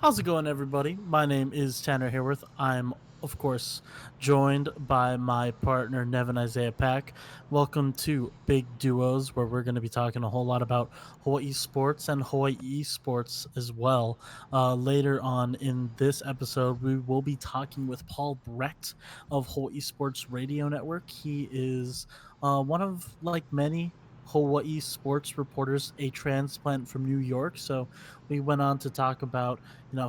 How's it going, everybody? My name is Tanner Haworth. I'm, of course, joined by my partner, Nevin Isaiah Pack. Welcome to Big Duos, where we're going to be talking a whole lot about Hawaii sports and Hawaii sports as well. Later on in this episode, we will be talking with Paul Brecht of Hawaii Sports Radio Network. He is one of, like many, Hawaii sports reporters, a transplant from New York. So we went on to talk about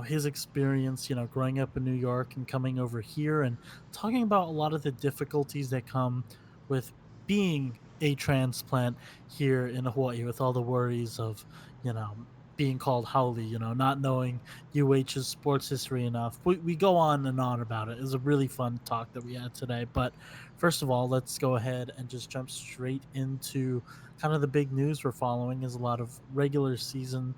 his experience, growing up in New York and coming over here and talking about a lot of the difficulties that come with being a transplant here in Hawaii with all the worries of, you know, being called haole, not knowing UH's sports history enough. We go on about it. It was a really fun talk that we had today. But first of all, let's go ahead and just jump straight into kind of the big news we're following is a lot of regular season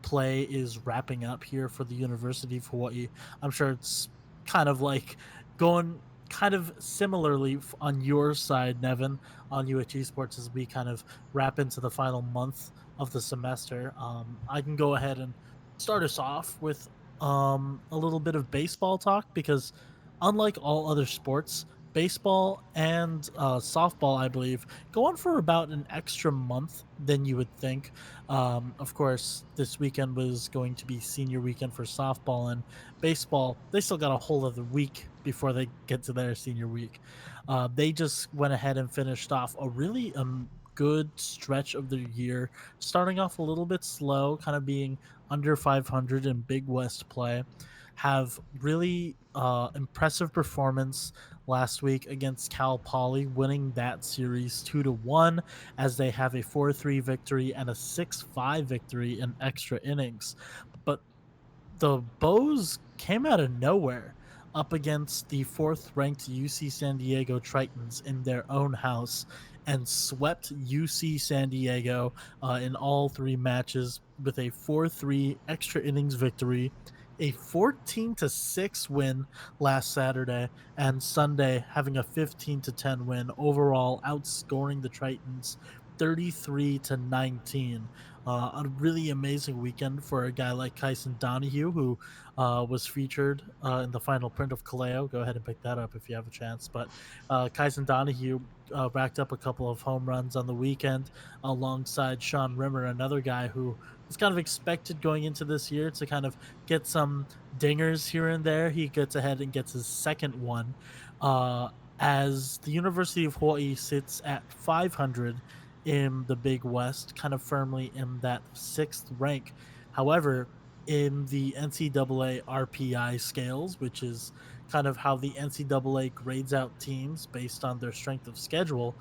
play is wrapping up here for the University of Hawaii. I'm sure it's kind of like going kind of similarly on your side, Nevin, on UH Sports as we kind of wrap into the final month of the semester. I can go ahead and start us off with a little bit of baseball talk because unlike all other sports, baseball and softball, I believe, go on for about an extra month than you would think. Of course, this weekend was going to be senior weekend for softball and baseball. They still got a whole other week before they get to their senior week. They just went ahead and finished off a really good stretch of the year, starting off a little bit slow, kind of being under 500 in Big West play. Have really impressive performance last week against Cal Poly, winning that series 2-1 as they have a 4-3 victory and a 6-5 victory in extra innings. But the Bows came out of nowhere up against the fourth ranked UC San Diego Tritons in their own house and swept UC San Diego in all three matches with a 4-3 extra innings victory, a 14-6 win last Saturday, and Sunday having a 15-10 win, overall outscoring the Tritons 33-19. A really amazing weekend for a guy like Kyson Donahue, who was featured in the final print of Kaleo. Go ahead and pick that up if you have a chance. But Kyson Donahue racked up a couple of home runs on the weekend alongside Sean Rimmer, another guy who was kind of expected going into this year to kind of get some dingers here and there. He gets ahead and gets his second one. As the University of Hawaii sits at 500 in the Big West, kind of firmly in that sixth rank. However, in the NCAA RPI scales, which is kind of how the NCAA grades out teams based on their strength of schedule,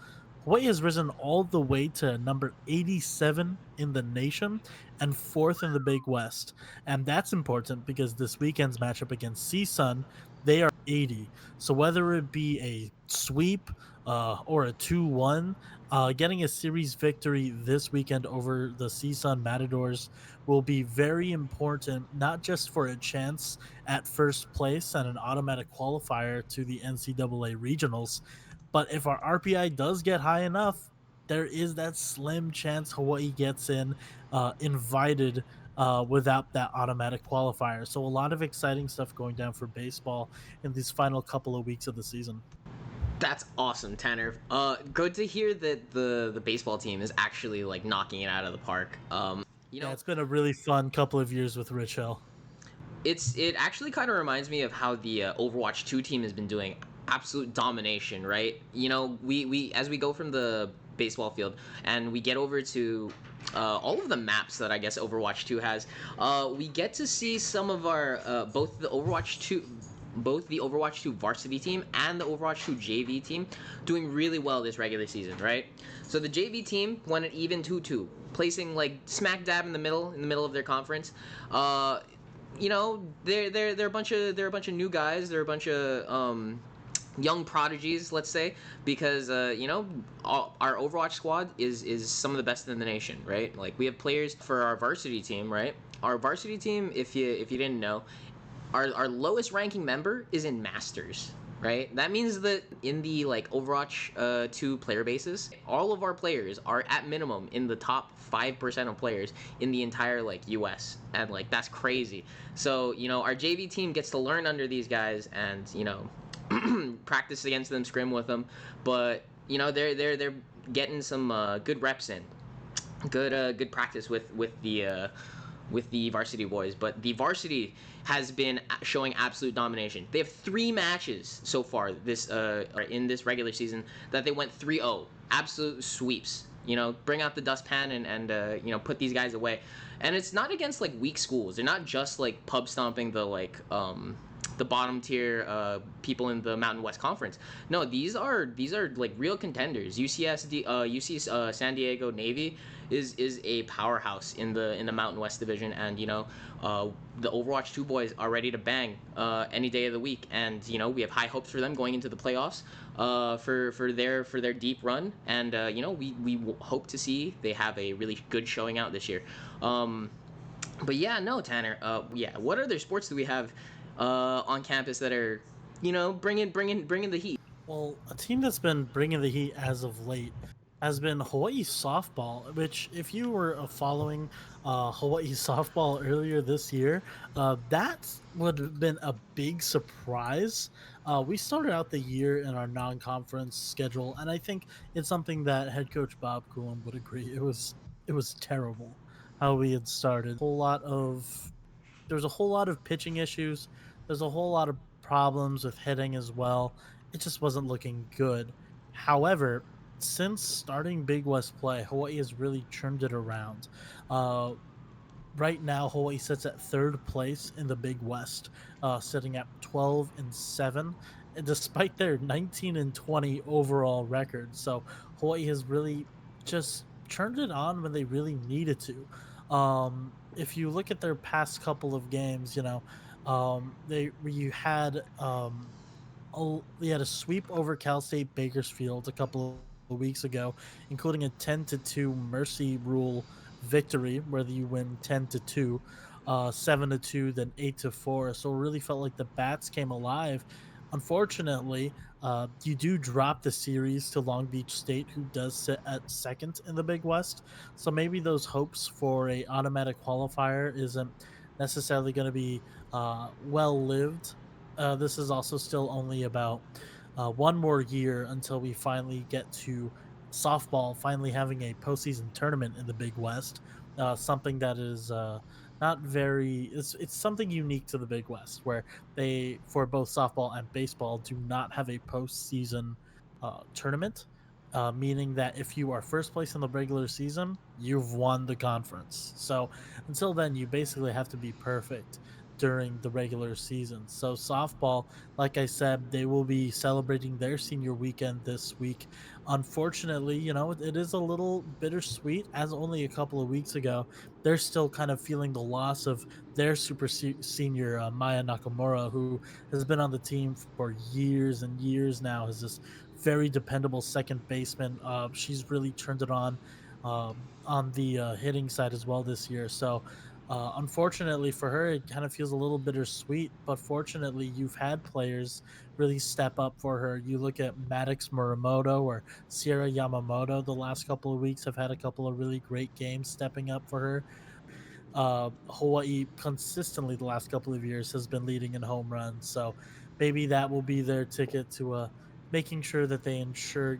Hawaii has risen all the way to number 87 in the nation and fourth in the Big West. And that's important because this weekend's matchup against CSUN, they are 80. So whether it be a sweep or a 2-1, getting a series victory this weekend over the CSUN Matadors will be very important, not just for a chance at first place and an automatic qualifier to the NCAA regionals, but if our RPI does get high enough, there is that slim chance Hawaii gets invited without that automatic qualifier. So a lot of exciting stuff going down for baseball in these final couple of weeks of the season. That's awesome, Tanner. Good to hear that the baseball team is actually like knocking it out of the park. You Yeah, know, it's been a really fun couple of years with Rich Hill. it actually kind of reminds me of how the Overwatch 2 team has been doing absolute domination, right? We as we go from the baseball field and we get over to all of the maps that I guess Overwatch 2 has, we get to see some of our both the Overwatch 2 varsity team and the Overwatch 2 JV team doing really well this regular season, right? So the JV team won an even 2-2, placing like smack dab in the middle of their conference. They're a bunch of new guys. They're a bunch of young prodigies, let's say, because our Overwatch squad is some of the best in the nation, right? Like we have players for our varsity team, right? Our varsity team, if you didn't know, our lowest ranking member is in Masters. right? That means that in the like Overwatch 2 player basis, all of our players are at minimum in the top 5% of players in the entire like US, and like that's crazy. So, our JV team gets to learn under these guys and, practice against them, scrim with them, but they're getting some good reps in, good practice with the varsity boys. But the varsity has been showing absolute domination. They have 3 matches so far this in this regular season that they went 3-0, absolute sweeps. Bring out the dustpan and put these guys away. And it's not against like weak schools. They're not just like pub stomping the bottom tier people in the Mountain West Conference. No, these are like real contenders. San Diego Navy is a powerhouse in the Mountain West Division, and the Overwatch 2 boys are ready to bang any day of the week, and we have high hopes for them going into the playoffs for their deep run, and we hope to see they have a really good showing out this year. But yeah, no, Tanner. Yeah, what other sports do we have on campus that are bringing the heat? Well, a team that's been bringing the heat as of late has been Hawaii softball. Which, if you were following Hawaii softball earlier this year, that would have been a big surprise. We started out the year in our non-conference schedule, and I think it's something that head coach Bob Coulin would agree. It was terrible how we had started. Whole lot of There's a whole lot of pitching issues. There's a whole lot of problems with hitting as well. It just wasn't looking good. However, since starting Big West play, Hawaii has really turned it around. Uh, right now, Hawaii sits at third place in the Big West, sitting at 12-7, and despite their 19-20 overall record. So Hawaii has really just turned it on when they really needed to. If you look at their past couple of games, they you had they had a sweep over Cal State Bakersfield a couple of weeks ago, including a 10-2 Mercy Rule victory where you win 10-2, 7-2, then 8-4. So it really felt like the bats came alive. Unfortunately, you do drop the series to Long Beach State, who does sit at second in the Big West. So maybe those hopes for a automatic qualifier isn't necessarily going to be well lived. This is also still only about one more year until we finally get to softball finally having a postseason tournament in the Big West. Something that is not very. It's something unique to the Big West, where they, for both softball and baseball, do not have a postseason tournament. Meaning that if you are first place in the regular season, you've won the conference. So until then, you basically have to be perfect during the regular season. So softball, like I said, they will be celebrating their senior weekend this week. Unfortunately, it is a little bittersweet, as only a couple of weeks ago they're still kind of feeling the loss of their senior Maya Nakamura, who has been on the team for years and years now, as this very dependable second baseman. She's really turned it on the hitting side as well this year. So unfortunately for her, it kind of feels a little bittersweet, but fortunately, you've had players really step up for her. You look at Maddox Muramoto or Sierra Yamamoto, the last couple of weeks have had a couple of really great games stepping up for her. Hawaii consistently the last couple of years has been leading in home runs, so maybe that will be their ticket to making sure that they ensure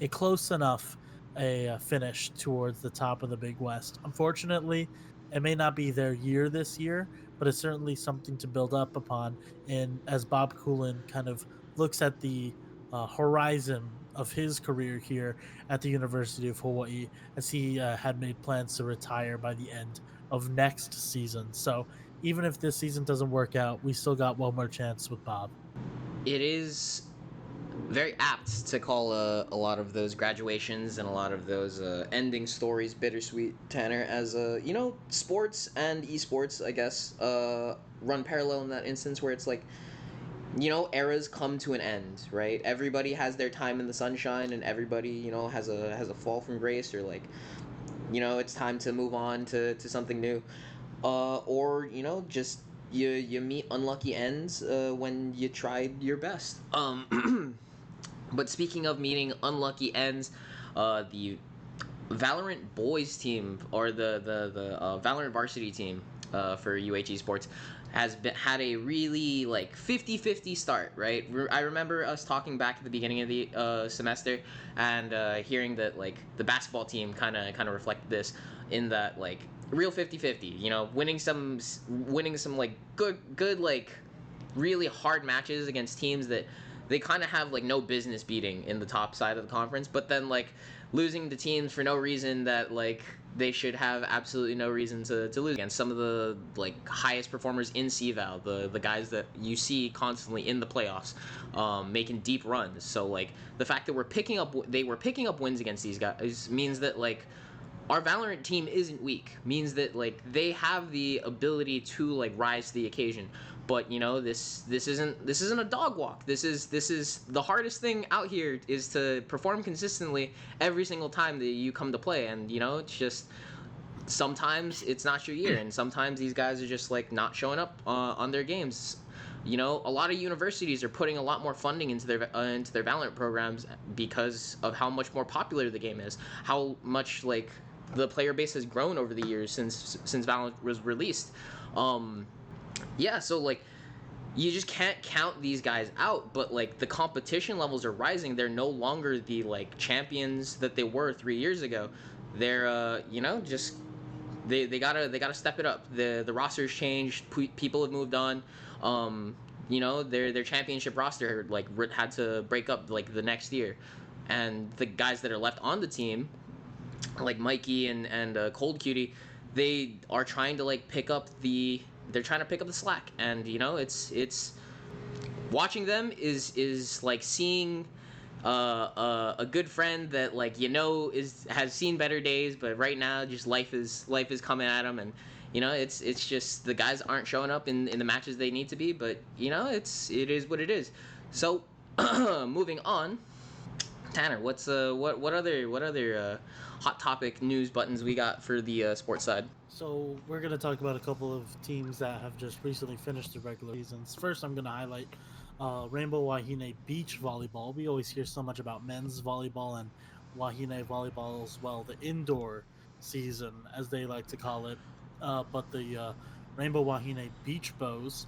a close enough a finish towards the top of the Big West. Unfortunately, it may not be their year this year, but it's certainly something to build up upon. And as Bob Coulin kind of looks at the horizon of his career here at the University of Hawaii, as he had made plans to retire by the end of next season. So even if this season doesn't work out, we still got one more chance with Bob. It is very apt to call a lot of those graduations and a lot of those ending stories bittersweet, Tanner, as sports and esports, I guess, run parallel in that instance where it's like, eras come to an end, right? Everybody has their time in the sunshine, and everybody, has a fall from grace, or like, it's time to move on to something new, or just you meet unlucky ends when you tried your best. But speaking of meeting unlucky ends, the Valorant boys team, or the Valorant varsity team for UHE Sports, had a really like 50-50 start, right? I remember us talking back at the beginning of the semester, and hearing that like the basketball team kind of reflected this, in that like real 50-50, you know, winning some like good like really hard matches against teams that they kind of have like no business beating in the top side of the conference, but then like losing to teams for no reason that like they should have absolutely no reason to lose against some of the like highest performers in CVAL, the guys that you see constantly in the playoffs, making deep runs. So like the fact that they were picking up wins against these guys means that like our Valorant team isn't weak. Means that like they have the ability to like rise to the occasion. But you know, this isn't a dog walk. This is the hardest thing out here, is to perform consistently every single time that you come to play. And you know, it's just sometimes it's not your year, and sometimes these guys are just like not showing up on their games. You know, a lot of universities are putting a lot more funding into their Valorant programs because of how much more popular the game is, how much like the player base has grown over the years since Valorant was released. Um, yeah, so like you just can't count these guys out, but like the competition levels are rising. They're no longer the like champions that they were 3 years ago. They're you know, just they gotta step it up. The roster's changed. People have moved on. Um, you know, their championship roster like had to break up like the next year, and the guys that are left on the team, like Mikey and Cold Cutie, they are trying to like pick up the they're trying to pick up the slack. And you know, it's watching them is like seeing a good friend that like you know is has seen better days, but right now just life is coming at them. And you know, it's just the guys aren't showing up in the matches they need to be. But you know, it is what it is. So moving on, Tanner, what other hot topic news buttons we got for the sports side? So we're going to talk about a couple of teams that have just recently finished their regular seasons. First, I'm going to highlight Rainbow Wahine Beach Volleyball. We always hear so much about men's volleyball and Wahine Volleyball as well, the indoor season, as they like to call it. But the Rainbow Wahine Beach Bows,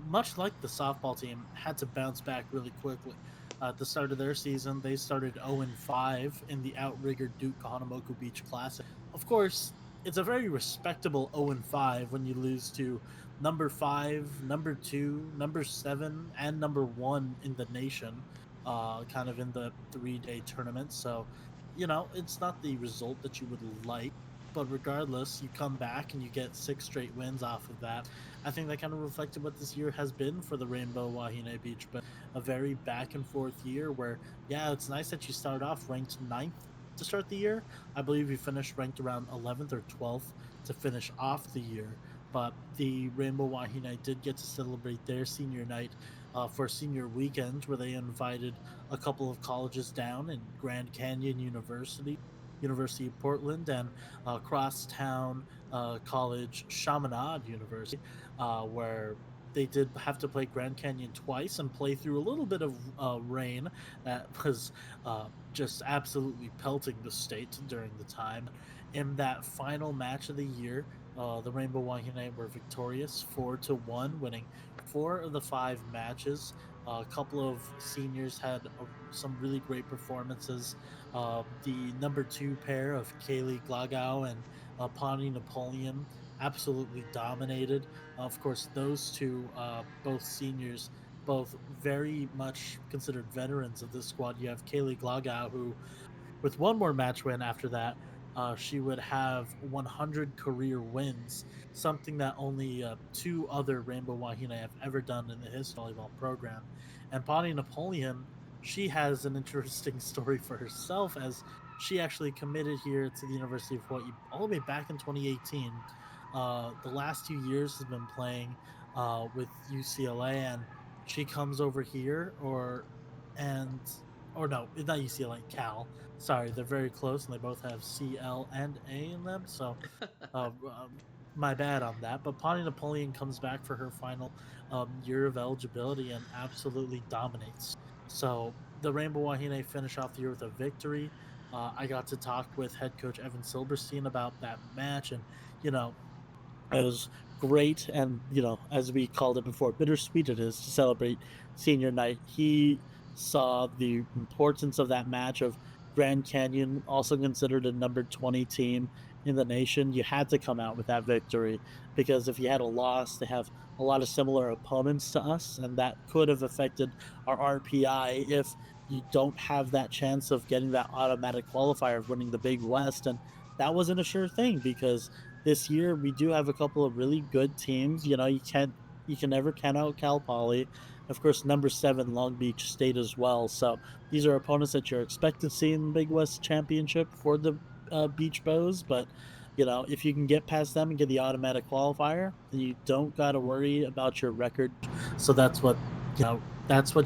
much like the softball team, had to bounce back really quickly. At the start of their season, they started 0-5 in the outrigger Duke Kahanamoku Beach Classic. Of course, it's a very respectable 0-5 when you lose to number 5, number 2, number 7, and number 1 in the nation, kind of in the 3-day tournament. So, you know, it's not the result that you would like, but regardless, you come back and you get 6 straight wins off of that. I think that kind of reflected what this year has been for the Rainbow Wahine Beach, but a very back and forth year where, yeah, it's nice that you start off ranked ninth to start the year. I believe you finished ranked around 11th or 12th to finish off the year. But the Rainbow Wahine did get to celebrate their senior night for senior weekend, where they invited a couple of colleges down in Grand Canyon University, University of Portland, and Crosstown College, Chaminade University, where they did have to play Grand Canyon twice and play through a little bit of rain that was just absolutely pelting the state during the time. In that final match of the year, the Rainbow Wahine were victorious 4-1, winning 4 of the 5 matches. A couple of seniors had some really great performances. The number 2 pair of Kaylee Glagau and Pawnee Napoleon absolutely dominated. Of course, those two, both seniors, both very much considered veterans of this squad. You have Kaylee Glagau, who, with one more match win after that, she would have 100 career wins, something that only 2 other Rainbow Wahine have ever done in the history of the volleyball program. And Bonnie Napoleon, she has an interesting story for herself, as she actually committed here to the University of Hawaii all the way back in 2018. The last 2 years has been playing with UCLA, and she comes over here, and or no, it's not UCLA, Cal. Sorry, they're very close, and they both have CL and A in them. So, uh, my bad on that. But Pawnee Napoleon comes back for her final year of eligibility and absolutely dominates. So the Rainbow Wahine finish off the year with a victory. I got to talk with head coach Evan Silberstein about that match, and you know, it was great, and as we called it before, bittersweet it is to celebrate senior night. He saw the importance of that match of Grand Canyon, also considered a number 20 team in the nation. You had to come out with that victory because if you had a loss, they have a lot of similar opponents to us, and that could have affected our RPI if you don't have that chance of getting that automatic qualifier of winning the Big West. And that wasn't a sure thing because this year we do have a couple of really good teams. You can never count out Cal Poly. Of course, number 7 Long Beach State as well. So these are opponents that you're expected to see in the Big West Championship for the Beach Bows. But if you can get past them and get the automatic qualifier, then you don't got to worry about your record. So that's what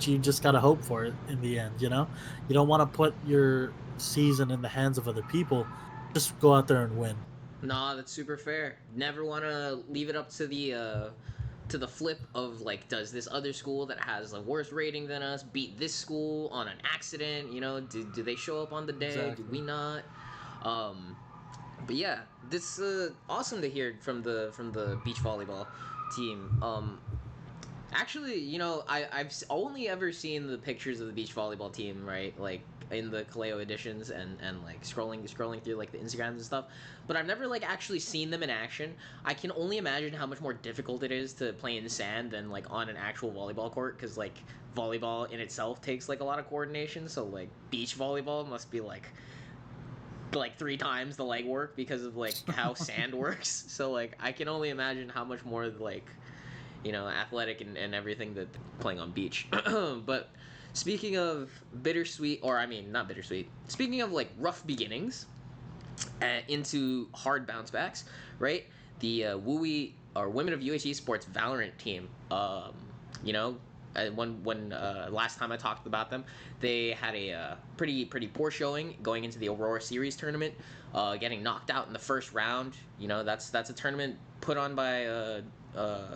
you just got to hope for in the end. You don't want to put your season in the hands of other people. Just go out there and win. Nah, that's super fair. Never want to leave it up to the flip of like, does this other school that has a worse rating than us beat this school on an accident? Do they show up on the day? Do Exactly. we not? Um, but yeah, this awesome to hear from the beach volleyball team. Actually, I've only ever seen the pictures of the beach volleyball team, right? Like in the Kaleo editions and like scrolling through like the Instagrams and stuff. But I've never like actually seen them in action. I can only imagine how much more difficult it is to play in sand than like on an actual volleyball court, because like volleyball in itself takes like a lot of coordination. So like beach volleyball must be like 3 times the legwork because of like how sand works. So like I can only imagine how much more like athletic and everything that playing on beach. But speaking of bittersweet, or I mean, not bittersweet, speaking of like rough beginnings into hard bounce backs, right? The WUI or Women of UHE Sports Valorant team, you know, when last time I talked about them, they had a pretty poor showing going into the Aurora Series tournament, getting knocked out in the first round. That's a tournament put on by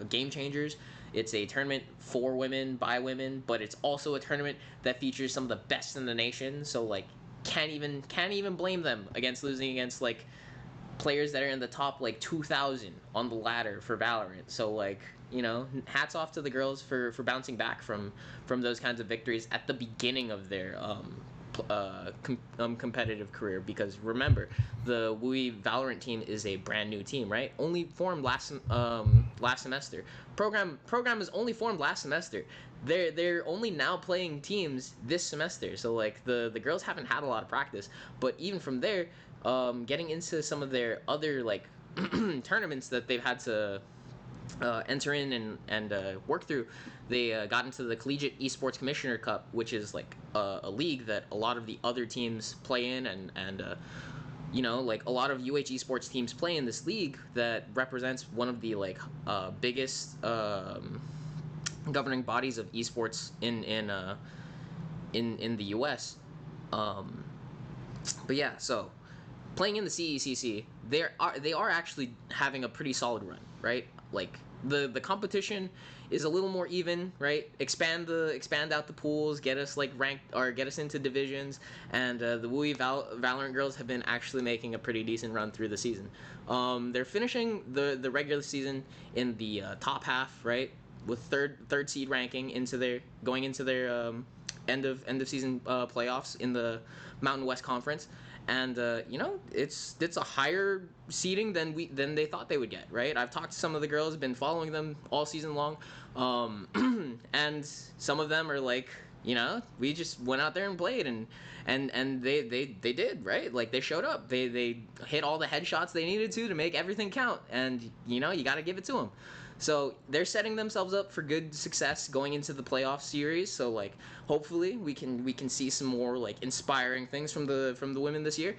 Game Changers. It's a tournament for women by women, but it's also a tournament that features some of the best in the nation. So like, can't even blame them against losing against like players that are in the top like 2,000 on the ladder for Valorant. So like, hats off to the girls for bouncing back from those kinds of victories at the beginning of their competitive career. Because remember, the WUI Valorant team is a brand new team, right? Only formed last semester. Program is only formed last semester. They're only now playing teams this semester. So like the girls haven't had a lot of practice. But even from there, getting into some of their other like tournaments that they've had to enter in and work through. They got into the Collegiate Esports Commissioner Cup, which is like a league that a lot of the other teams play in, and like a lot of UH Esports teams play in this league that represents one of the like biggest governing bodies of esports in the US. Um, but yeah, so playing in the CECC, they are actually having a pretty solid run, right? Like the competition is a little more even, right? Expand out the pools, get us like ranked or get us into divisions, and the WUI Valorant girls have been actually making a pretty decent run through the season. They're finishing the regular season in the top half, right? With third seed ranking going into their end of season playoffs in the Mountain West Conference, and it's a higher seeding than they thought they would get. Right, I've talked to some of the girls, been following them all season long, and some of them are like, we just went out there and played, and they did, right. Like they showed up, they hit all the headshots they needed to make everything count, and you got to give it to them. So they're setting themselves up for good success going into the playoff series. So like, hopefully we can see some more like inspiring things from the women this year.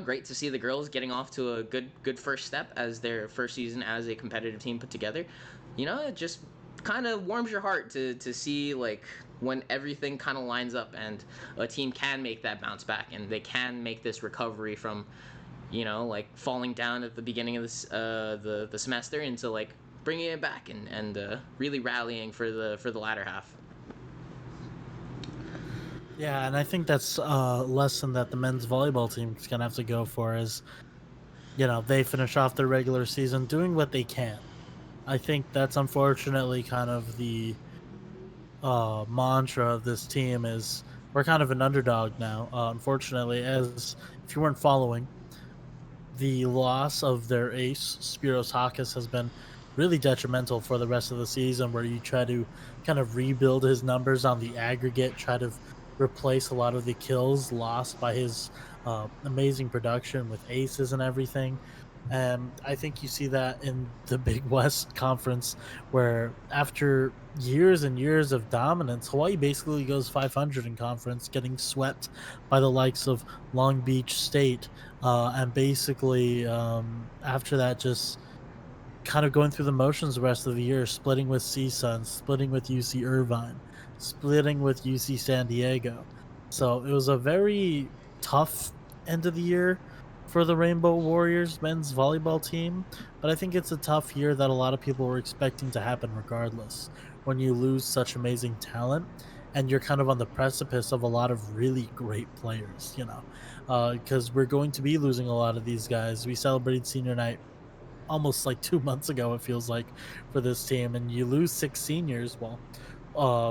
Great to see the girls getting off to a good first step as their first season as a competitive team put together. It just kind of warms your heart to see like when everything kind of lines up and a team can make that bounce back and they can make this recovery from like falling down at the beginning of this the semester into like bringing it back and really rallying for the latter half. Yeah, and I think that's a lesson that the men's volleyball team is gonna have to go for is, they finish off their regular season doing what they can. I think that's unfortunately kind of the mantra of this team is we're kind of an underdog now. Unfortunately, as if you weren't following, the loss of their ace, Spiros Hakis, has been really detrimental for the rest of the season, where you try to kind of rebuild his numbers on the aggregate, try to replace a lot of the kills lost by his amazing production with aces and everything. And I think you see that in the Big West Conference, where after years and years of dominance, Hawaii basically goes 500 in conference, getting swept by the likes of Long Beach State, and basically after that, just kind of going through the motions the rest of the year, splitting with CSUN, splitting with UC Irvine, splitting with UC San Diego. So it was a very tough end of the year for the Rainbow Warriors men's volleyball team, but I think it's a tough year that a lot of people were expecting to happen regardless. When you lose such amazing talent and you're kind of on the precipice of a lot of really great players, because we're going to be losing a lot of these guys. We celebrated senior night almost like 2 months ago, it feels like, for this team, and you lose six seniors. Well,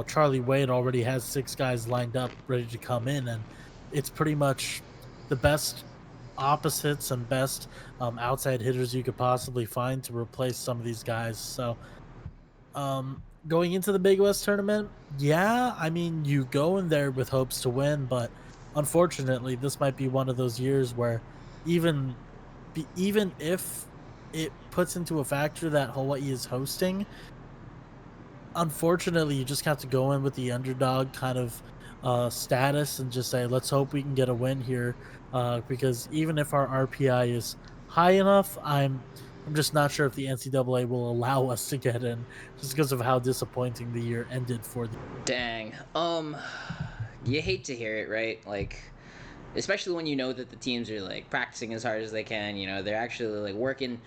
Charlie Wade already has six guys lined up ready to come in, and it's pretty much the best opposites and best outside hitters you could possibly find to replace some of these guys. So going into the Big West tournament, yeah, I mean, you go in there with hopes to win, but unfortunately, this might be one of those years where even even if it puts into a factor that Hawaii is hosting, unfortunately, you just have to go in with the underdog kind of status and just say, let's hope we can get a win here. Because even if our RPI is high enough, I'm just not sure if the NCAA will allow us to get in, just because of how disappointing the year ended for the. Dang. You hate to hear it, right? Like, especially when you know that the teams are like practicing as hard as they can. They're actually like working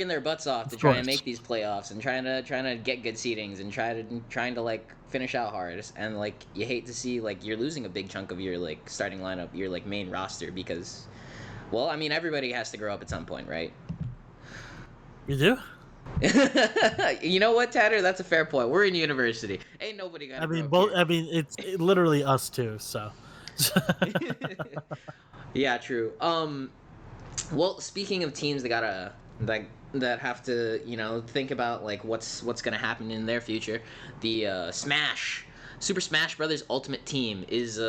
their butts off to Of try and course. make these playoffs and trying to get good seedings and trying to like finish out hard. And like you hate to see like you're losing a big chunk of your like starting lineup, your like main roster because, well, I mean everybody has to grow up at some point, right? You do? You know what, Tanner? That's a fair point. We're in university. Ain't nobody got I to grow mean, up both. here. I mean, it's literally us too. So. Yeah, true. Well, speaking of teams that gotta that have to think about like what's gonna happen in their future, the Smash Super Smash Brothers Ultimate Team is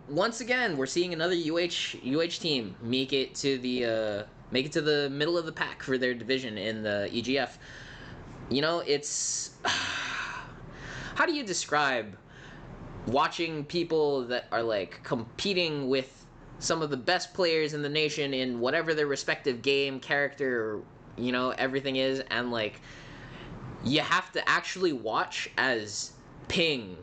once again we're seeing another UH team make it to the middle of the pack for their division in the EGF. It's how do you describe watching people that are like competing with some of the best players in the nation in whatever their respective game character everything is, and like you have to actually watch as ping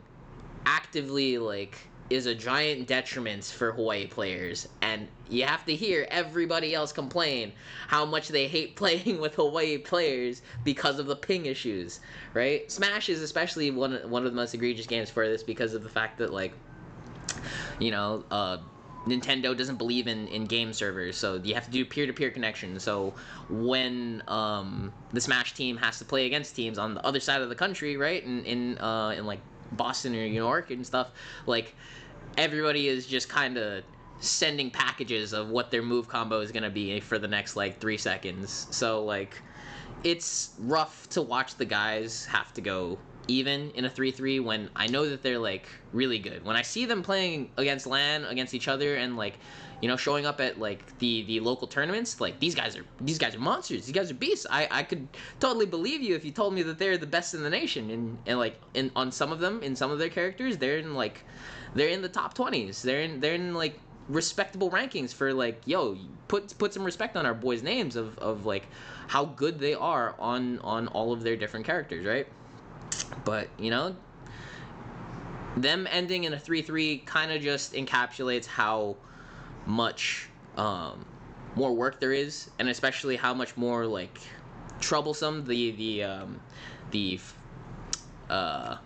actively like is a giant detriment for Hawaii players, and you have to hear everybody else complain how much they hate playing with Hawaii players because of the ping issues, right? Smash is especially one of the most egregious games for this because of the fact that like you know Nintendo doesn't believe in game servers, so you have to do peer-to-peer connection. So when the Smash team has to play against teams on the other side of the country, right, in like Boston or New York and stuff, like everybody is just kind of sending packages of what their move combo is gonna be for the next like 3 seconds. So like it's rough to watch the guys have to go even in a 3-3 when I know that they're like really good. When I see them playing against LAN against each other and like showing up at like the local tournaments, like these guys are monsters. These guys are beasts. I could totally believe you if you told me that they're the best in the nation, and like on some of them, in some of their characters, they're in the top 20s. They're in like respectable rankings for like put some respect on our boys' names of like how good they are on all of their different characters, right? But them ending in a 3-3 kind of just encapsulates how much um, more work there is, and especially how much more like troublesome the uh,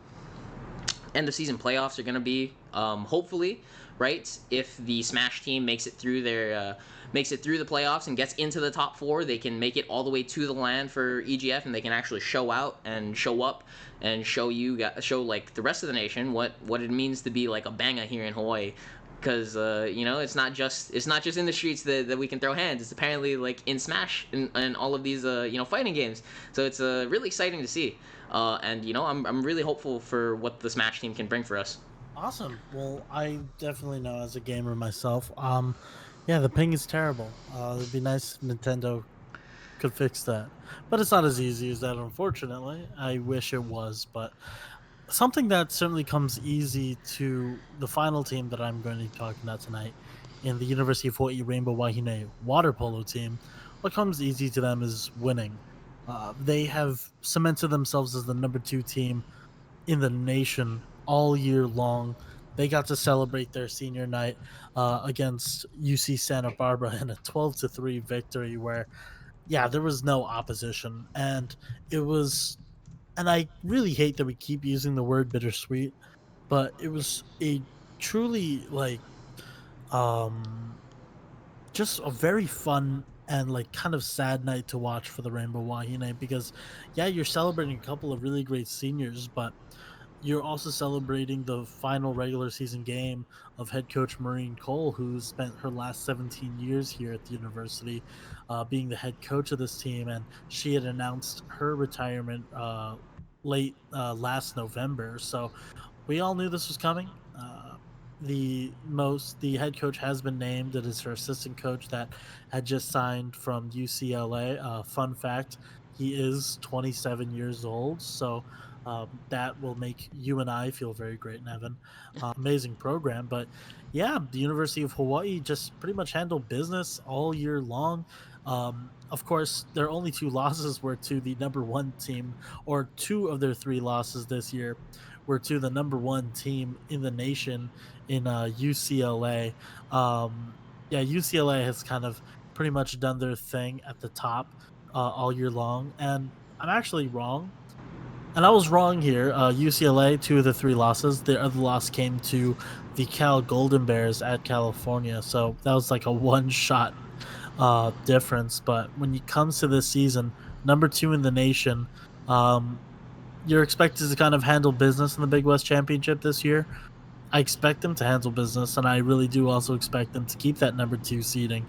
end of season playoffs are going to be. Hopefully, right? If the Smash team makes it through the playoffs and gets into the top four, they can make it all the way to the land for EGF, and they can actually show out and show up and show like the rest of the nation what it means to be like a banga here in Hawaii. Because it's not just in the streets that we can throw hands. It's apparently like in Smash and all of these fighting games. So it's really exciting to see. And I'm really hopeful for what the Smash team can bring for us. Awesome. Well, I definitely know as a gamer myself. Yeah, the ping is terrible. It'd be nice if Nintendo could fix that, but it's not as easy as that. Unfortunately, I wish it was, but something that certainly comes easy to the final team that I'm going to be talking about tonight in the University of Hawaii Rainbow Wahine water polo team. What comes easy to them is winning. They have cemented themselves as the number two team in the nation all year long. They got to celebrate their senior night against UC Santa Barbara in a 12-3 victory where, yeah, there was no opposition. It was, and I really hate that we keep using the word bittersweet, but it was a truly um, just a very fun and kind of sad night to watch for the Rainbow Wahine because, yeah, you're celebrating a couple of really great seniors, but you're also celebrating the final regular season game of head coach Maureen Cole, who spent her last 17 years here at the university, being the head coach of this team. And she had announced her retirement late last November. So we all knew this was coming. The head coach has been named. It is her assistant coach that had just signed from UCLA. Fun fact: he is 27 years old, so that will make you and I feel very great, Nevin. Amazing program, but yeah, the University of Hawaii just pretty much handled business all year long. Of course, their only two losses were to the number one team, or two of their three losses this year were to the number one team in the nation in UCLA. Yeah, UCLA has kind of pretty much done their thing at the top all year long, and I'm actually wrong. And I was wrong here. UCLA, two of the three losses. The other loss came to the Cal Golden Bears at California. So that was like a one shot difference. But when it comes to this season, number two in the nation, um, you're expected to kind of handle business in the Big West Championship this year. I expect them to handle business, and I really do also expect them to keep that number two seeding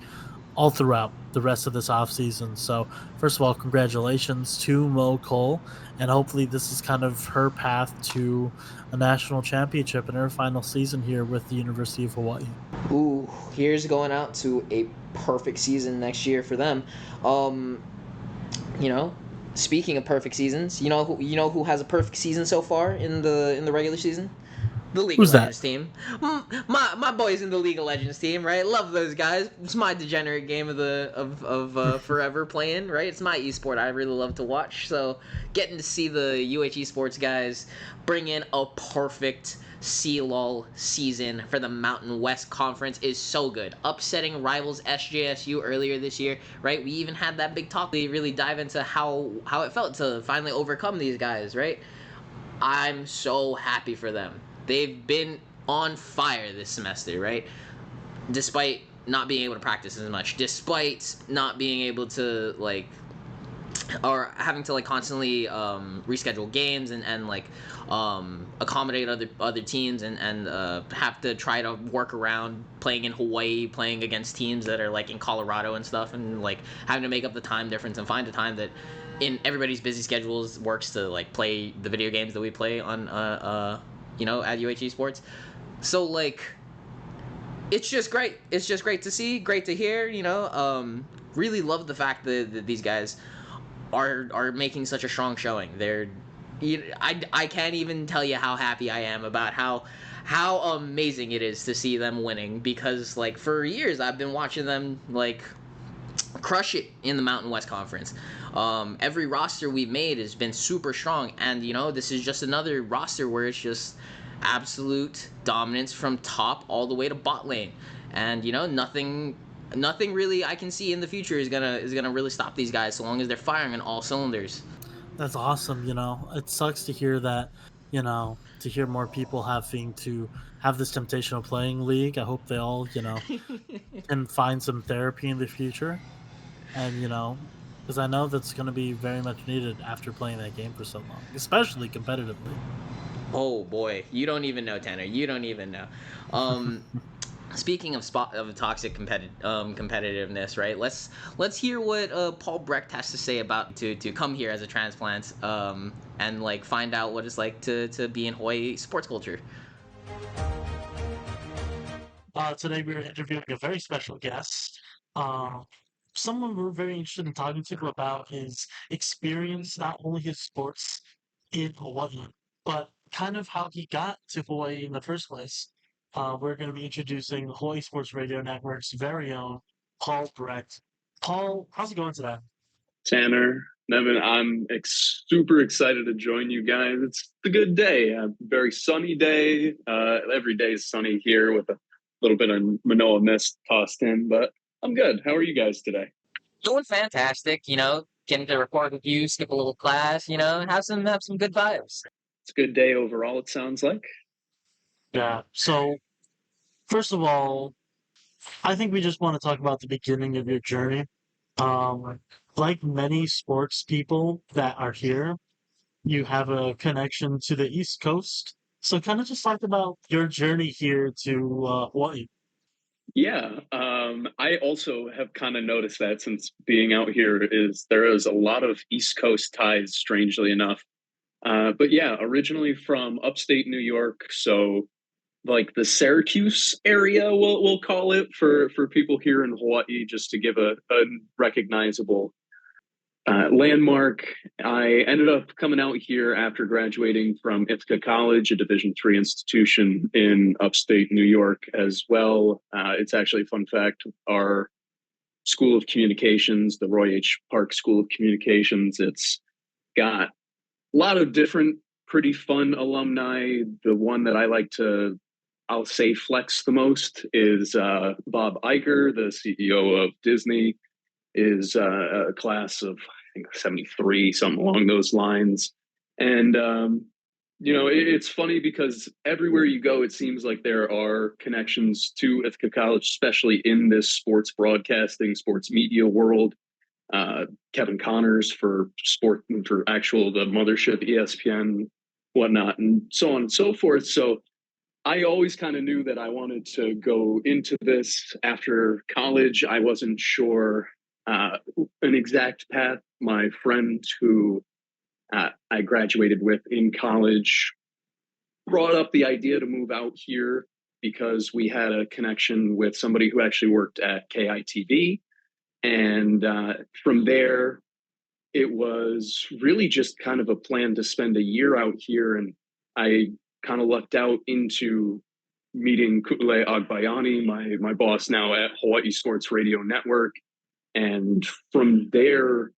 all throughout the rest of this offseason. So, first of all, congratulations to Mo Cole, and hopefully, this is kind of her path to a national championship in her final season here with the University of Hawaii. Ooh, here's going out to a perfect season next year for them. Um, you know, Speaking of perfect seasons, you know who has a perfect season so far in the regular season? The League of Who's that? Legends team. My boys in the League of Legends team, right? Love those guys. It's my degenerate game of forever playing, right? It's my esport I really love to watch. So getting to see the UH Esports guys bring in a perfect CLOL season for the Mountain West Conference is so good. Upsetting rivals SJSU earlier this year, right? We even had that big talk. We really dive into how it felt to finally overcome these guys, right? I'm so happy for them. They've been on fire this semester, right? Despite not being able to practice as much, despite not being able to or having to constantly reschedule games and accommodate other teams and have to try to work around playing in Hawaii, playing against teams that are in Colorado and stuff, and having to make up the time difference and find a time that in everybody's busy schedules works to play the video games that we play on at UH Sports. So it's just great. It's just great to see, great to hear. Really love the fact that these guys are making such a strong showing. I can't even tell you how happy I am about how amazing it is to see them winning, because for years I've been watching them crush it in the Mountain West Conference. Every roster we've made has been super strong, and this is just another roster where it's just absolute dominance from top all the way to bot lane, and nothing nothing really I can see in the future is gonna really stop these guys so long as they're firing on all cylinders. That's awesome. It sucks to hear that. To hear more people having to have this temptation of playing league. I hope they all can find some therapy in the future, and because I know that's going to be very much needed after playing that game for so long, especially competitively. Oh boy, you don't even know, Tanner. You don't even know. Um, Speaking of toxic competitiveness, right? Let's hear what Paul Brecht has to say about to come here as a transplant, and like find out what it's like to be in Hawaii sports culture. Today we are interviewing a very special guest, uh, someone we're very interested in talking to about his experience, not only his sports in Hawaii, but kind of how he got to Hawaii in the first place. We're going to be introducing Hawaii Sports Radio Network's very own Paul Brecht. Paul, how's it going today? Tanner, Nevin, I'm super excited to join you guys. It's a good day, a very sunny day. Every day is sunny here with a little bit of Manoa mist tossed in, but I'm good. How are you guys today? Doing fantastic, getting to record with you, skip a little class, have some good vibes. It's a good day overall, it sounds like. Yeah. So, first of all, I think we just want to talk about the beginning of your journey. Um, like many sports people that are here, you have a connection to the East Coast. So, kind of just talk about your journey here to Hawaii. Yeah, I also have kind of noticed that since being out here is there is a lot of East Coast ties, strangely enough. But yeah, originally from upstate New York, so like the Syracuse area, we'll call it for people here in Hawaii, just to give a recognizable landmark. I ended up coming out here after graduating from Ithaca College, a Division III institution in upstate New York as well. It's actually a fun fact. Our School of Communications, the Roy H. Park School of Communications, it's got a lot of different pretty fun alumni. The one that I like to, I'll say, flex the most is Bob Iger, the CEO of Disney, is a class of, I think, 73, something along those lines. And, it's funny because everywhere you go, it seems like there are connections to Ithaca College, especially in this sports broadcasting, sports media world. Kevin Connors for sport, for actual the mothership, ESPN, whatnot, and so on and so forth. So I always kind of knew that I wanted to go into this after college. I wasn't sure an exact path. My friend who I graduated with in college brought up the idea to move out here because we had a connection with somebody who actually worked at KITV. And from there, it was really just kind of a plan to spend a year out here. And I kind of lucked out into meeting Ku'ulei Agbayani, my boss now at Hawai'i Sports Radio Network. And from there,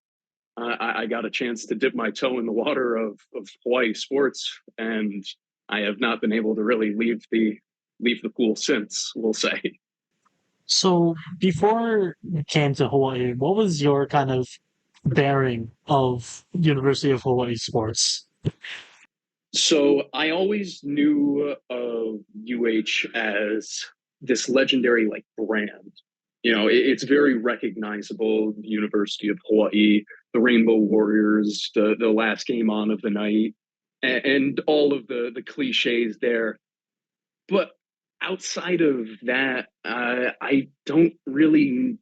I got a chance to dip my toe in the water of Hawaii sports, and I have not been able to really leave the pool since, we'll say. So, before you came to Hawaii, what was your kind of bearing of University of Hawaii sports? So I always knew of UH as this legendary like brand. It's very recognizable. University of Hawaii, the Rainbow Warriors, the last game on of the night, and all of the cliches there. But outside of that, I didn't really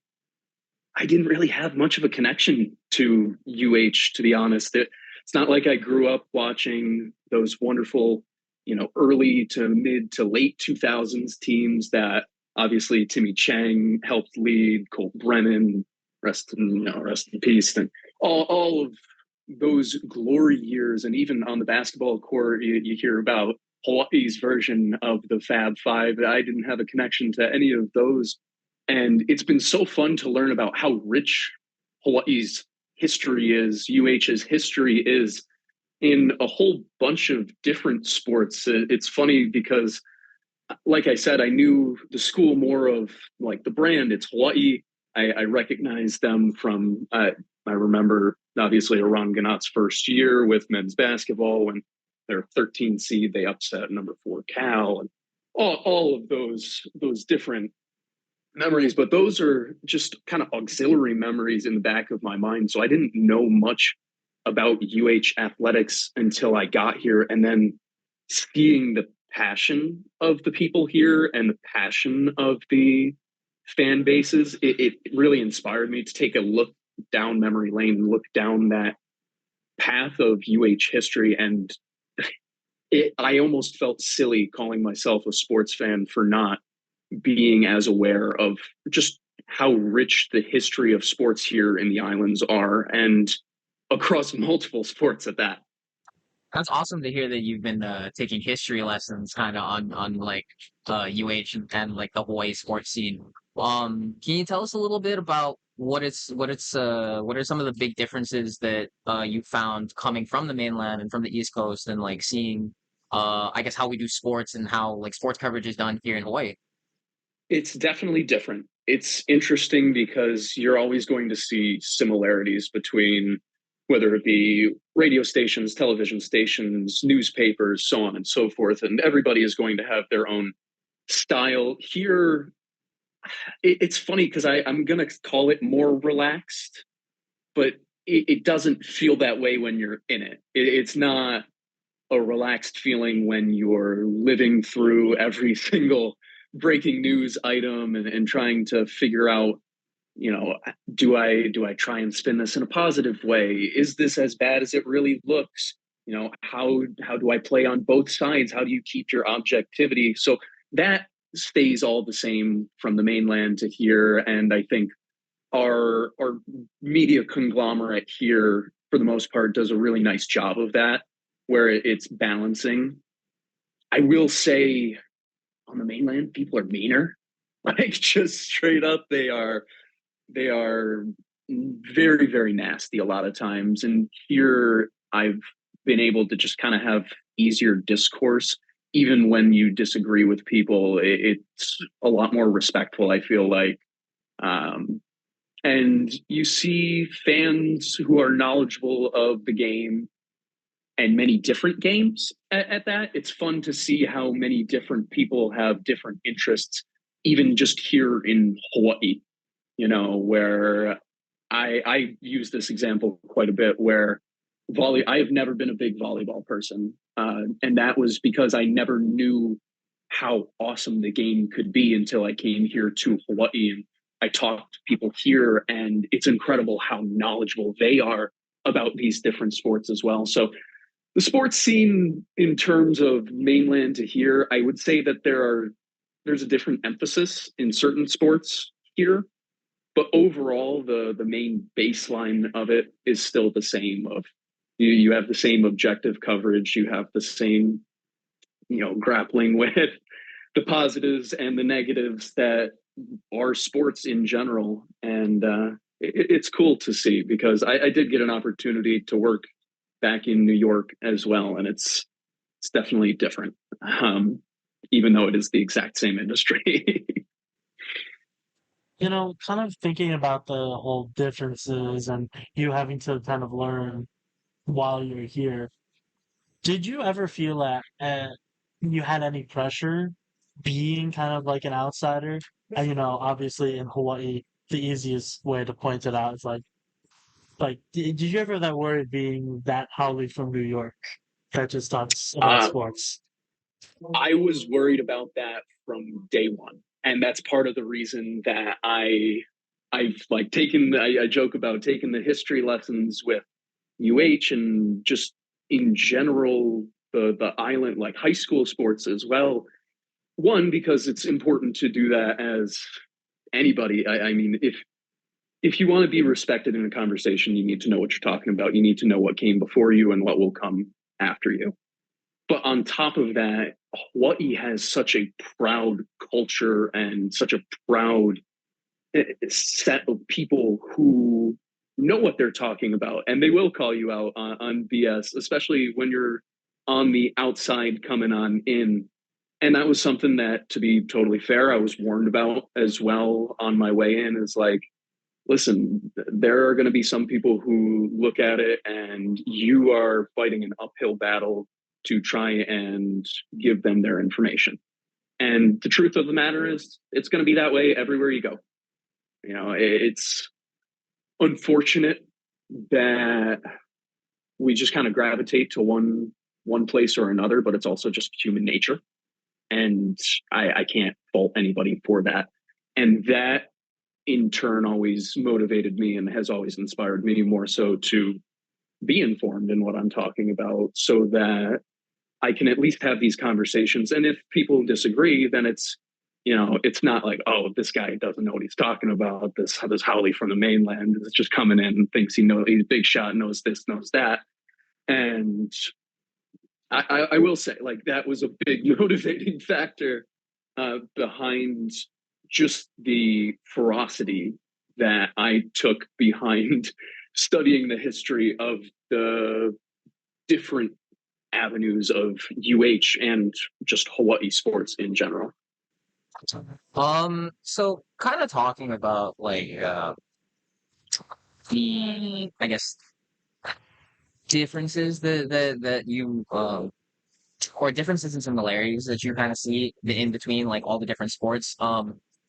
have much of a connection to UH, to be honest. It's not like I grew up watching those wonderful, early to mid to late 2000s teams that obviously Timmy Chang helped lead, Colt Brennan, rest in peace, and all of those glory years. And even on the basketball court, you hear about Hawaii's version of the Fab Five. I didn't have a connection to any of those, and it's been so fun to learn about how rich Hawaii's history is, UH's history is in a whole bunch of different sports. It's funny because like I said, I knew the school more of like the brand. It's Hawaii. I recognized them from. I remember obviously Iran Ganat's first year with men's basketball when they're 13 seed, they upset number 4 Cal, and all of those different memories. But those are just kind of auxiliary memories in the back of my mind. So I didn't know much about athletics until I got here, and then seeing the passion of the people here and the passion of the fan bases, it really inspired me to take a look down memory lane and look down that path of history. And I almost felt silly calling myself a sports fan for not being as aware of just how rich the history of sports here in the islands are, and across multiple sports at that. That's awesome to hear that you've been taking history lessons kind of on like and like the Hawaii sports scene. Can you tell us a little bit about what are some of the big differences that you found coming from the mainland and from the East Coast, and like seeing I guess how we do sports and how like sports coverage is done here in Hawaii? It's definitely different. It's interesting because you're always going to see similarities between whether it be radio stations, television stations, newspapers, so on and so forth. And everybody is going to have their own style. Here, it's funny because I'm going to call it more relaxed, but it doesn't feel that way when you're in it. It's not a relaxed feeling when you're living through every single breaking news item and trying to figure out, do I try and spin this in a positive way? Is this as bad as it really looks? How do I play on both sides? How do you keep your objectivity? So that stays all the same from the mainland to here. And I think our media conglomerate here, for the most part, does a really nice job of that, where it's balancing. I will say on the mainland, people are meaner. Like, just straight up, they are very, very nasty a lot of times. And here I've been able to just kind of have easier discourse. Even when you disagree with people, it's a lot more respectful, I feel like. Um, and you see fans who are knowledgeable of the game and many different games at that. It's fun to see how many different people have different interests, even just here in Hawaii, where I use this example quite a bit where I have never been a big volleyball person. And that was because I never knew how awesome the game could be until I came here to Hawaii and I talked to people here, and it's incredible how knowledgeable they are about these different sports as well. So the sports scene in terms of mainland to here, I would say that there's a different emphasis in certain sports here, but overall the main baseline of it is still the same. Of you have the same objective coverage, you have the same grappling with the positives and the negatives that are sports in general. And it's cool to see because I did get an opportunity to work back in New York as well, and it's definitely different, even though it is the exact same industry. Kind of thinking about the whole differences and you having to kind of learn while you're here. Did you ever feel that you had any pressure being kind of like an outsider? And obviously in Hawaii, the easiest way to point it out is like, did you ever that worry being that Holly from New York that just talks about uh, sports? I was worried about that from day one, and that's part of the reason that I've like taken. I joke about taking the history lessons with and just in general the island, like high school sports as well. One, because it's important to do that as anybody. I mean, if you want to be respected in a conversation, you need to know what you're talking about. You need to know what came before you and what will come after you. But on top of that, Hawaii has such a proud culture and such a proud set of people who know what they're talking about, and they will call you out on BS, especially when you're on the outside coming on in. And that was something that, to be totally fair, I was warned about as well on my way in. Is like, listen, there are going to be some people who look at it and you are fighting an uphill battle to try and give them their information. And the truth of the matter is, it's going to be that way everywhere you go. You know, it's unfortunate that we just kind of gravitate to one place or another, but it's also just human nature. And I can't fault anybody for that. And that in turn always motivated me and has always inspired me more so to be informed in what I'm talking about, so that I can at least have these conversations. And if people disagree, then it's, you know, it's not like, oh, this guy doesn't know what he's talking about. This Howley from the mainland is just coming in and thinks he knows, he's a big shot, knows this, knows that. And I will say, like, that was a big motivating factor behind just the ferocity that I took behind studying the history of the different avenues of UH and just Hawaii sports in general. So kind of talking about I guess differences that you or differences and similarities that you kind of see in between like all the different sports.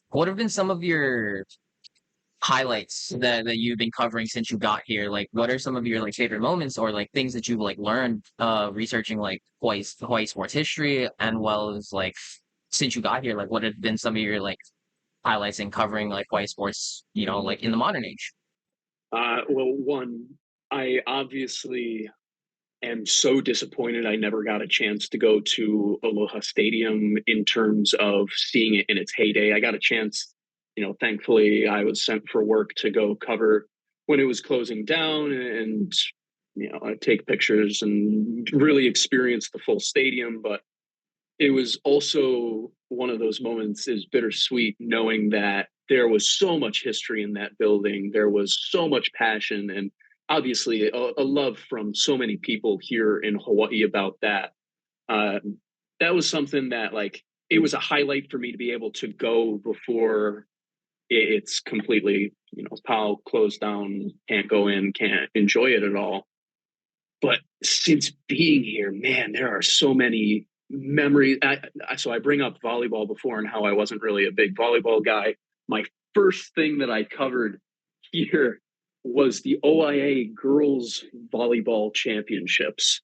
What have been some of your highlights that you've been covering since you got here? Like, what are some of your like favorite moments or like things that you've like learned researching like Hawaii sports history, and well as like since you got here, like what have been some of your like highlights in covering like Hawaii sports, you know, like in the modern age? Well, one, I obviously am so disappointed I never got a chance to go to Aloha Stadium in terms of seeing it in its heyday. I got a chance, you know, thankfully I was sent for work to go cover when it was closing down and, you know, take pictures and really experience the full stadium. But it was also one of those moments is bittersweet knowing that there was so much history in that building. There was so much passion and obviously a love from so many people here in Hawaii about that. Uh, that was something that like, it was a highlight for me to be able to go before it's completely, you know, PAL closed down, can't go in, can't enjoy it at all. But since being here, man, there are so many memories. So I bring up volleyball before and how I wasn't really a big volleyball guy. My first thing that I covered here was the OIA Girls Volleyball Championships.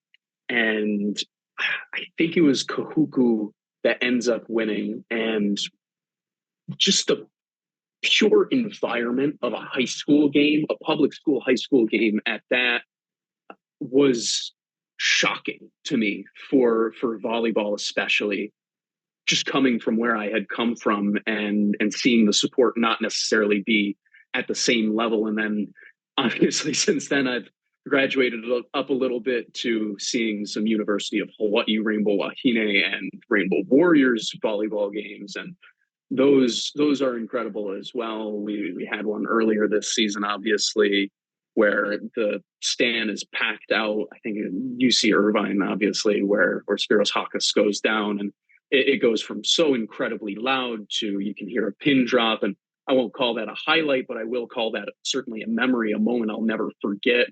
And I think it was Kahuku that ends up winning. And just the pure environment of a high school game, a public school high school game at that, was shocking to me for volleyball, especially just coming from where I had come from and seeing the support not necessarily be at the same level. And then obviously since then I've graduated up a little bit to seeing some University of Hawaii Rainbow Wahine and Rainbow Warriors volleyball games, and those are incredible as well. We had one earlier this season, obviously, where the stand is packed out. I think UC Irvine, obviously, where Spiros Hakas goes down, and it goes from so incredibly loud to you can hear a pin drop. And I won't call that a highlight, but I will call that certainly a memory, a moment I'll never forget.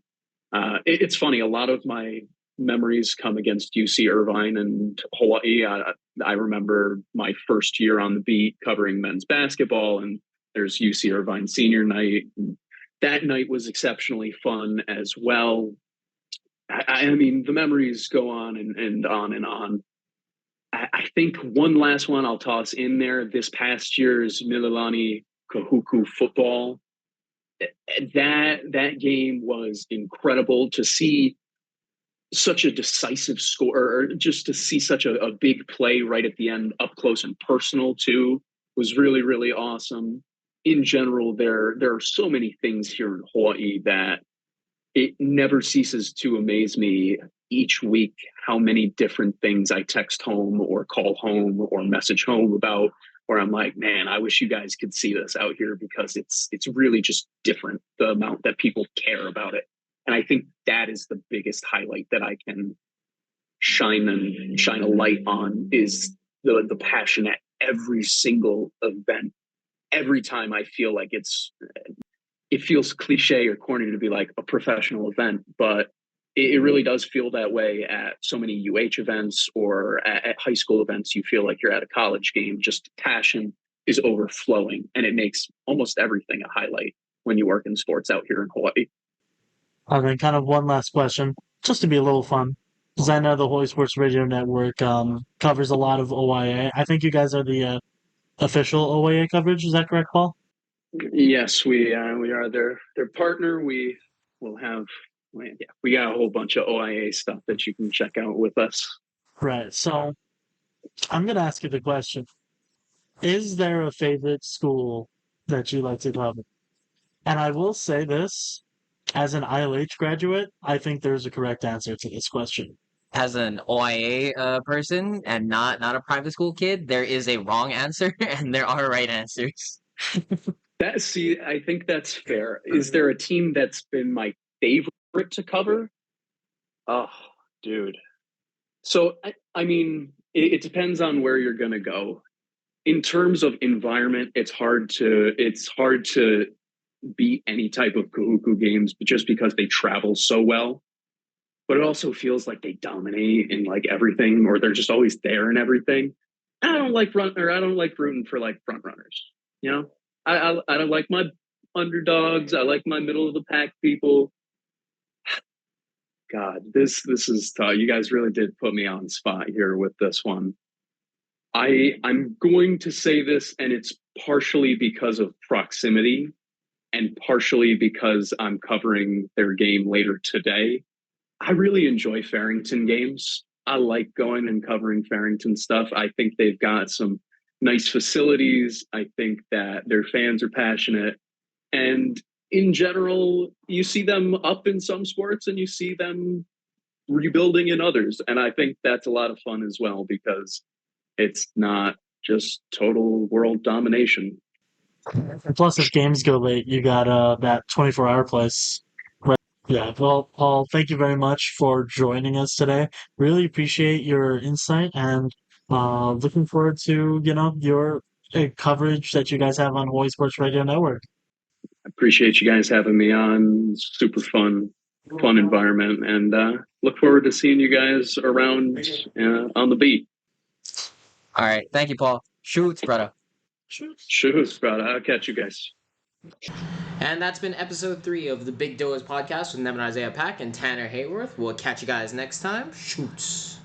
It's funny, a lot of my memories come against UC Irvine and Hawaii. I remember my first year on the beat covering men's basketball, and there's UC Irvine senior night. That night was exceptionally fun as well. I mean, the memories go on and on and on. I think one last one I'll toss in there. This past year's Mililani Kahuku football. That game was incredible to see such a decisive score, or just to see such a big play right at the end, up close and personal too, was really, really awesome. In general, there are so many things here in Hawaii that it never ceases to amaze me each week how many different things I text home or call home or message home about, where I'm like, man, I wish you guys could see this out here, because it's really just different, the amount that people care about it. And I think that is the biggest highlight that I can shine a light on, is the passion at every single event. Every time I feel like it feels cliche or corny to be like a professional event, but it really does feel that way at so many UH events or at high school events. You feel like you're at a college game. Just passion is overflowing, and it makes almost everything a highlight when you work in sports out here in Hawaii. And then kind of one last question, just to be a little fun, because I know the Hawai'i Sports Radio Network covers a lot of OIA. I think you guys are the official OIA coverage. Is that correct, Paul? Yes, we are their partner. We will have we got a whole bunch of OIA stuff that you can check out with us. Right. So I'm going to ask you the question. Is there a favorite school that you like to cover? And I will say this, as an ILH graduate, I think there's a correct answer to this question. As an OIA person and not a private school kid, there is a wrong answer and there are right answers. I think that's fair. Is there a team that's been my favorite to cover? Oh, dude. So I mean, it depends on where you're gonna go. In terms of environment, it's hard to beat any type of Kahuku games, just because they travel so well. But it also feels like they dominate in like everything, or they're just always there in everything. I don't like rooting for like front runners. You know, I don't like my underdogs. I like my middle of the pack people. God, this is tough. You guys really did put me on the spot here with this one. I'm going to say this, and it's partially because of proximity and partially because I'm covering their game later today. I really enjoy Farrington games. I like going and covering Farrington stuff. I think they've got some nice facilities. I think that their fans are passionate. And in general, you see them up in some sports and you see them rebuilding in others. And I think that's a lot of fun as well, because it's not just total world domination. And plus, if games go late, you got that 24-hour place. Right. Yeah. Well, Paul, thank you very much for joining us today. Really appreciate your insight and looking forward to, your coverage that you guys have on Hawaii Sports Radio Network. I appreciate you guys having me on. Super fun environment, and look forward to seeing you guys around on the beat. All right. Thank you, Paul. Shoots, brother. Shoots, brother. I'll catch you guys. And that's been episode 3 of the Big Doers podcast with Nevin Isaiah Pack and Tanner Hayworth. We'll catch you guys next time. Shoots.